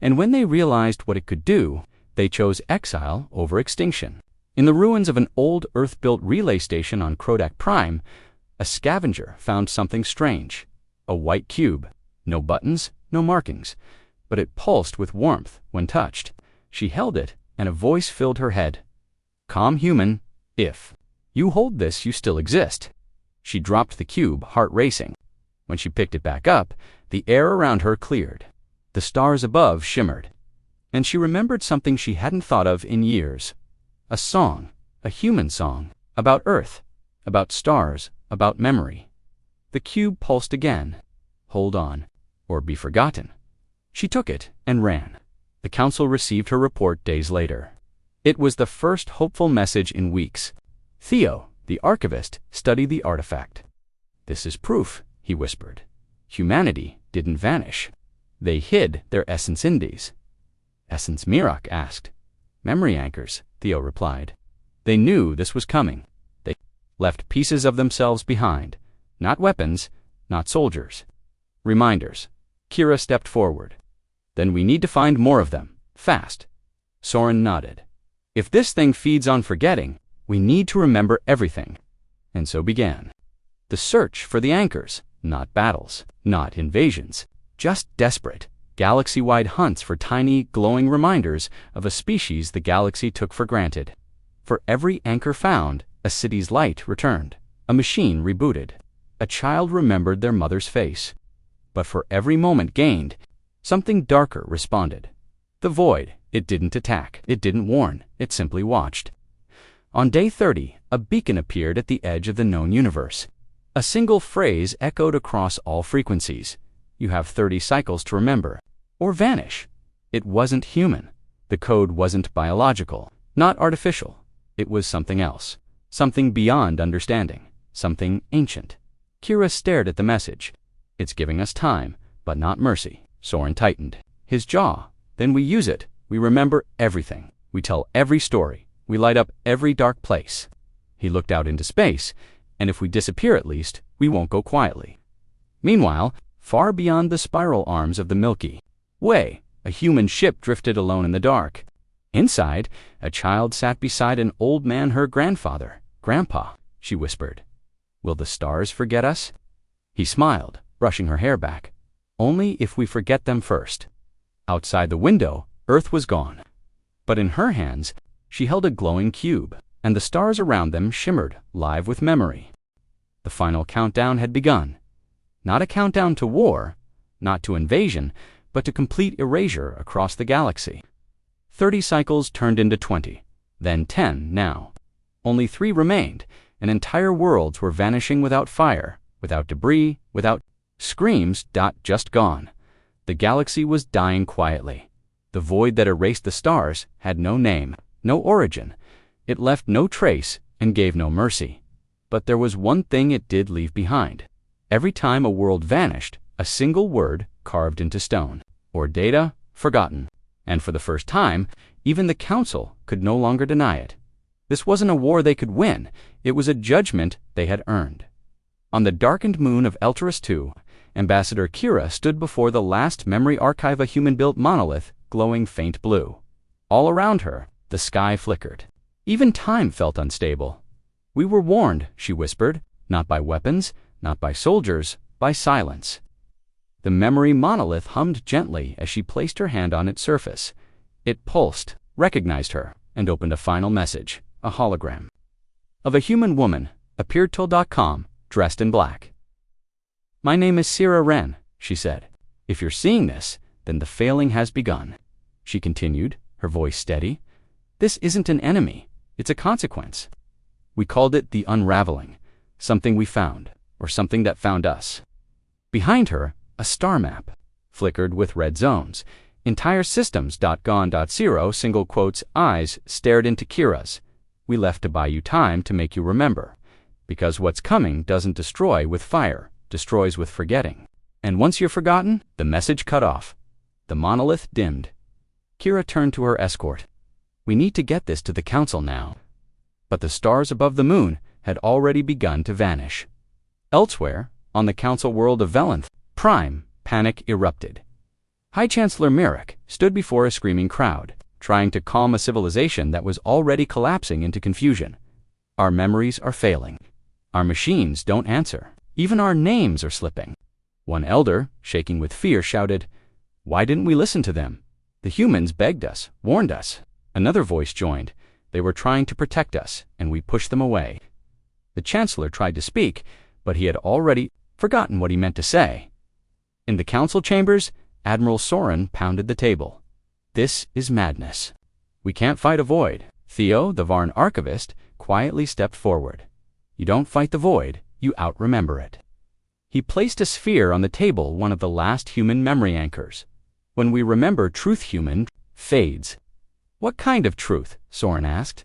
And when they realized what it could do, they chose exile over extinction. In the ruins of an old Earth-built relay station on Krodak Prime, a scavenger found something strange. A white cube. No buttons, no markings. But it pulsed with warmth when touched. She held it, and a voice filled her head. Calm human, if you hold this, you still exist. She dropped the cube, heart racing. When she picked it back up, the air around her cleared. The stars above shimmered. And she remembered something she hadn't thought of in years. A song, a human song, about Earth, about stars, about memory. The cube pulsed again. Hold on, or be forgotten. She took it and ran. The council received her report days later. It was the first hopeful message in weeks. Theo, the archivist, studied the artifact. This is proof, he whispered. Humanity didn't vanish. They hid their essence indies. Essence, Mirak asked. Memory anchors, Theo replied. They knew this was coming. They left pieces of themselves behind. Not weapons, not soldiers. Reminders. Kira stepped forward. Then we need to find more of them, fast. Soren nodded. If this thing feeds on forgetting, we need to remember everything. And so began. The search for the anchors, not battles, not invasions, just desperate, galaxy-wide hunts for tiny, glowing reminders of a species the galaxy took for granted. For every anchor found, a city's light returned, a machine rebooted, a child remembered their mother's face. But for every moment gained, something darker responded. The void, it didn't attack, it didn't warn, it simply watched. On day 30, a beacon appeared at the edge of the known universe. A single phrase echoed across all frequencies. You have 30 cycles to remember, or vanish. It wasn't human. The code wasn't biological, not artificial. It was something else, something beyond understanding, something ancient. Kira stared at the message. It's giving us time, but not mercy. Soren tightened his jaw. Then we use it. We remember everything. We tell every story. We light up every dark place. He looked out into space, and if we disappear at least, we won't go quietly. Meanwhile, far beyond the spiral arms of the Milky Way, a human ship drifted alone in the dark. Inside, a child sat beside an old man, her grandfather. "Grandpa," she whispered, "will the stars forget us?" He smiled, brushing her hair back. "Only if we forget them first." Outside the window, Earth was gone. But in her hands, she held a glowing cube, and the stars around them shimmered, live with memory. The final countdown had begun. Not a countdown to war, not to invasion, but to complete erasure across the galaxy. 30 cycles turned into 20, then 10 now. Only 3 remained, and entire worlds were vanishing without fire, without debris, without screams. Just gone. The galaxy was dying quietly. The void that erased the stars had no name, no origin. It left no trace and gave no mercy. But there was one thing it did leave behind. Every time a world vanished, a single word carved into stone, or data forgotten. And for the first time, even the Council could no longer deny it. This wasn't a war they could win. It was a judgment they had earned. On the darkened moon of Eltaris II, Ambassador Kira stood before the last memory archive, a human-built monolith glowing faint blue. All around her, the sky flickered. Even time felt unstable. "We were warned," she whispered, "not by weapons, not by soldiers, by silence." The memory monolith hummed gently as she placed her hand on its surface. It pulsed, recognized her, and opened a final message, a hologram. Of a human woman, appeared till.com, dressed in black. "My name is Sierra Wren," she said. "If you're seeing this, then the failing has begun." She continued, her voice steady. "This isn't an enemy. It's a consequence. We called it the unraveling, something we found, or something that found us." Behind her, a star map, flickered with red zones. Entire systems. Gone. Zero, single quotes, eyes stared into Kira's. "We left to buy you time, to make you remember. Because what's coming doesn't destroy with fire, destroys with forgetting. And once you're forgotten, the message cut off." The monolith dimmed. Kira turned to her escort. "We need to get this to the Council now." But the stars above the moon had already begun to vanish. Elsewhere, on the Council world of Velenth Prime, panic erupted. High Chancellor Merrick stood before a screaming crowd, trying to calm a civilization that was already collapsing into confusion. "Our memories are failing. Our machines don't answer. Even our names are slipping." One elder, shaking with fear, shouted, "Why didn't we listen to them? The humans begged us, warned us." Another voice joined. "They were trying to protect us, and we pushed them away." The Chancellor tried to speak, but he had already forgotten what he meant to say. In the Council chambers, Admiral Soren pounded the table. "This is madness. We can't fight a void." Theo, the Varn archivist, quietly stepped forward. "You don't fight the void, you out-remember it." He placed a sphere on the table, one of the last human memory anchors. "When we remember, truth human fades." "What kind of truth?" Soren asked.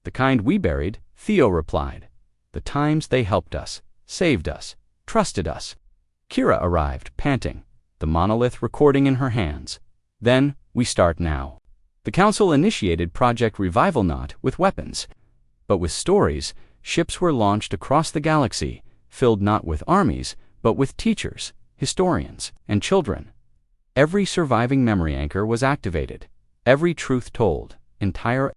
"The kind we buried," Theo replied. "The times they helped us, saved us, trusted us." Kira arrived, panting, the monolith recording in her hands. "Then, we start now." The Council initiated Project Revival, not with weapons, but with stories. Ships were launched across the galaxy, filled not with armies, but with teachers, historians, and children. Every surviving memory anchor was activated, every truth told. Entire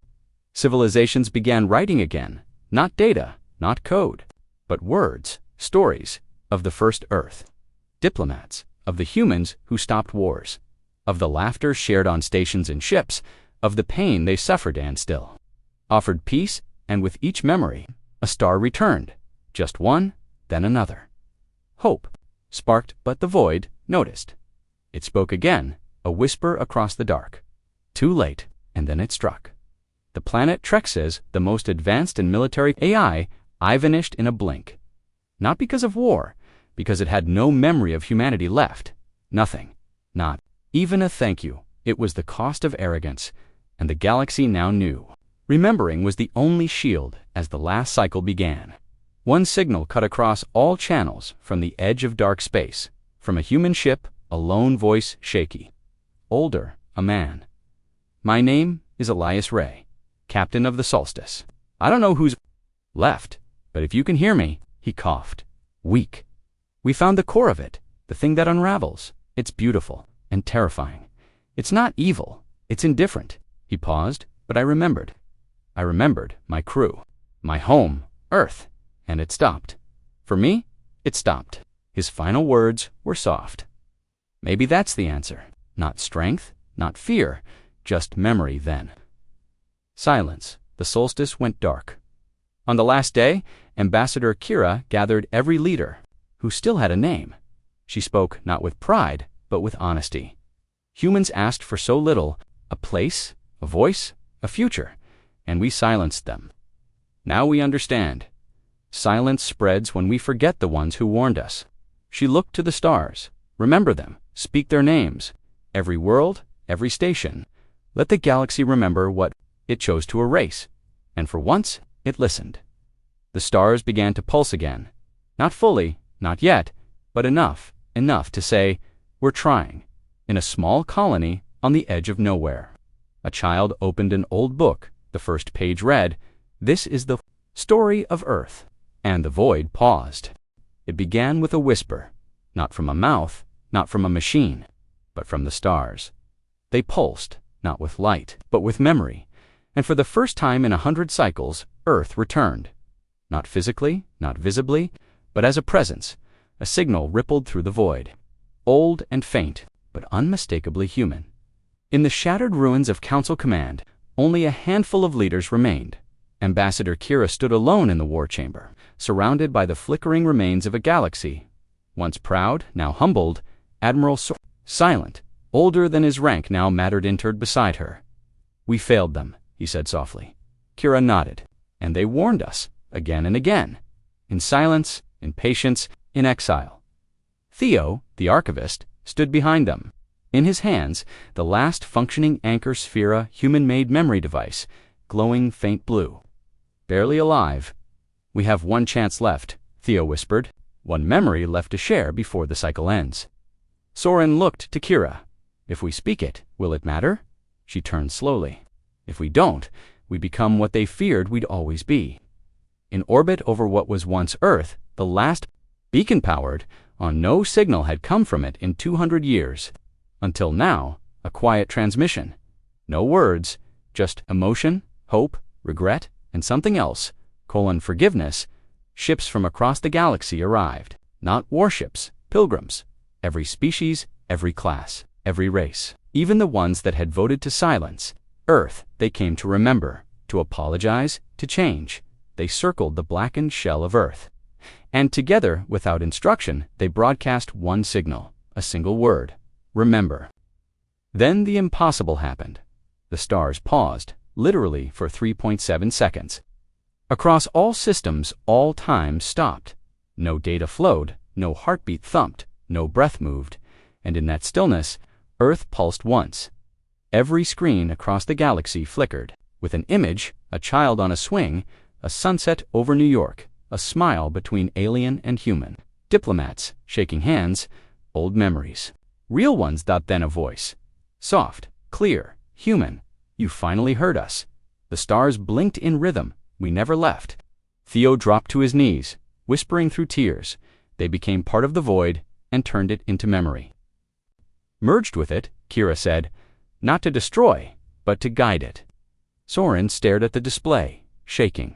civilizations began writing again, not data, not code, but words, stories of the first Earth. Diplomats, of the humans who stopped wars, of the laughter shared on stations and ships, of the pain they suffered and still offered peace, and with each memory, a star returned, just one, then another. Hope sparked, but the void noticed. It spoke again, a whisper across the dark. Too late, and then it struck. The planet Trexes, the most advanced in military AI, vanished in a blink. Not because of war, because it had no memory of humanity left. Nothing. Not even a thank you. It was the cost of arrogance. and the galaxy now knew. Remembering was the only shield as the last cycle began. One signal cut across all channels from the edge of dark space. From a human ship, a lone voice shaky. Older, a man. "My name is Elias Ray, captain of the Solstice. I don't know who's left, but if you can hear me," he coughed. Weak. "We found the core of it, the thing that unravels. It's beautiful and terrifying. It's not evil, it's indifferent." He paused, but I remembered. I remembered my crew, my home, Earth, and it stopped. For me, it stopped. His final words were soft. Maybe that's the answer. Not strength, not fear, just memory then. Silence. The solstice went dark. On the last day, Ambassador Kira gathered every leader, who still had a name. She spoke not with pride, but with honesty. Humans asked for so little, a place, a voice, a future, and we silenced them. Now we understand. Silence spreads when we forget the ones who warned us. She looked to the stars. Remember them. Speak their names. Every world, every station. Let the galaxy remember what it chose to erase. And for once, it listened. The stars began to pulse again. Not fully, not yet, but enough to say, "We're trying." In a small colony on the edge of nowhere. A child opened an old book. The first page read, "This is the story of Earth." And the void paused. It began with a whisper, not from a mouth, not from a machine, but from the stars. They pulsed, not with light, but with memory. And for the first time in 100 cycles, Earth returned. Not physically, not visibly, but as a presence. A signal rippled through the void. Old and faint, but unmistakably human. In the shattered ruins of Council Command, only a handful of leaders remained. Ambassador Kira stood alone in the war chamber, surrounded by the flickering remains of a galaxy. Once proud, now humbled, Admiral silent, older than his rank now mattered entered beside her. "We failed them," he said softly. Kira nodded. "And they warned us, again and again. In silence, in patience, in exile." Theo, the archivist, stood behind them. In his hands, the last functioning Anchor Sphera human-made memory device, glowing faint blue. Barely alive. "We have one chance left," Theo whispered. "One memory left to share before the cycle ends." Soren looked to Kira. "If we speak it, will it matter?" She turned slowly. "If we don't, we become what they feared we'd always be." In orbit over what was once Earth, the last beacon-powered, on no signal had come from it in 200 years. Until now, a quiet transmission. No words, just emotion, hope, regret, and something else, forgiveness. Ships from across the galaxy arrived. Not warships, pilgrims. Every species, every class, every race. Even the ones that had voted to silence. Earth, they came to remember, to apologize, to change. They circled the blackened shell of Earth. And together, without instruction, they broadcast one signal, a single word. Remember. Then the impossible happened. The stars paused, literally for 3.7 seconds. Across all systems, all time stopped. No data flowed, no heartbeat thumped, no breath moved. And in that stillness, Earth pulsed once. Every screen across the galaxy flickered. With an image, a child on a swing, a sunset over New York, a smile between alien and human. Diplomats, shaking hands, old memories. Real ones. Then a voice. Soft, clear, human. "You finally heard us." The stars blinked in rhythm. We never left. Theo dropped to his knees, whispering through tears. They became part of the void and turned it into memory. Merged with it, Kira said, "Not to destroy, but to guide it." Soren stared at the display, shaking.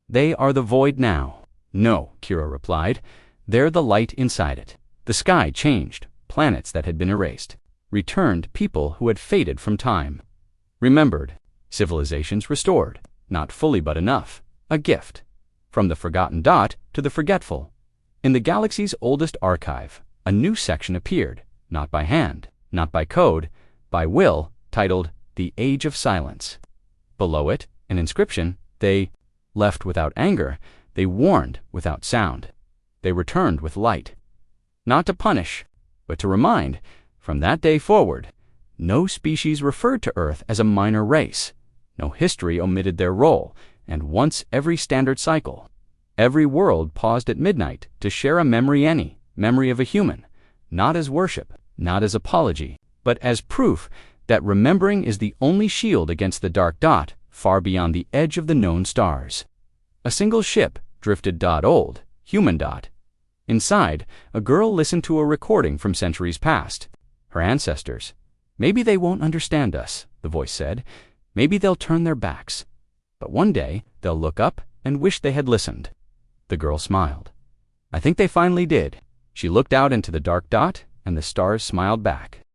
"They are the void now." "No," Kira replied. "They're the light inside it." The sky changed. Planets that had been erased. Returned people who had faded from time. Remembered. Civilizations restored. Not fully but enough. A gift. From the forgotten dot to the forgetful. In the galaxy's oldest archive, a new section appeared. Not by hand, not by code, by will, titled The Age of Silence. Below it, an inscription. They left without anger. They warned without sound. They returned with light. Not to punish, but to remind, from that day forward, No species referred to Earth as a minor race. No history omitted their role, and once every standard cycle, every world paused at midnight to share a memory, any memory of a human, not as worship, not as apology, but as proof that remembering is the only shield against the dark dot far beyond the edge of the known stars. A single ship drifted old, human dot. Inside, a girl listened to a recording from centuries past. Her ancestors. Maybe they won't understand us, the voice said. Maybe they'll turn their backs. But one day, they'll look up and wish they had listened. The girl smiled. I think they finally did. She looked out into the dark dot, and the stars smiled back.